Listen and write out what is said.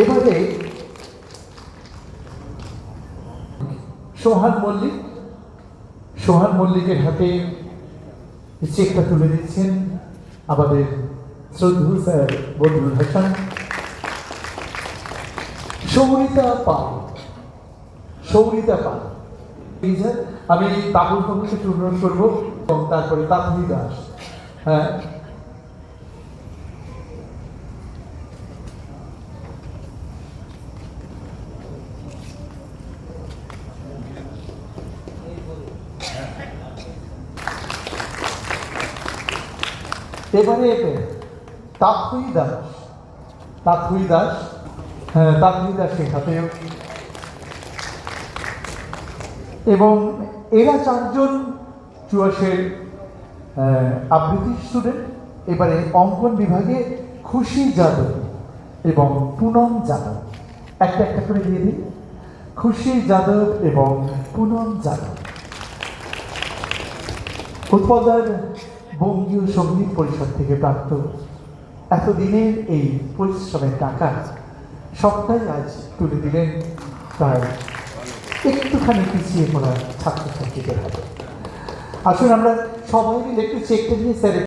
এবারে সোহান মল্লিকের হাতে চেকটা তুলে দিচ্ছেন আমাদের শ্রদ্ধেয় স্যার বদরুল হাসান। সৌরিতা পাল, আমি তাবুল কমিটিকে অনুরোধ করবো এবং তারপরে তাপনি দাস। হ্যাঁ, এবারে তাপনি দাস, হ্যাঁ তাপনি দাসের হাতে, এবং এরা চারজন চুয়াশের আবৃত্তি স্টুডেন্ট। এবারে অঙ্কন বিভাগে খুশি যাদব এবং পুনম যাদব, একটা করে দিয়ে দিন। খুশি যাদব এবং পুনম যাদব। উৎপলদার বঙ্গীয় সঙ্গীত পরিষদ থেকে প্রাপ্ত এতদিনের এই পরিশ্রমের টাকা সবটাই আজ তুলে দিলেন প্রায় একটুখানি পিছিয়ে পড়া ছাত্রছাত্রীদের হাতে। আসুন আমরা সবাই মিলে একটু চেকটা নিয়ে স্যার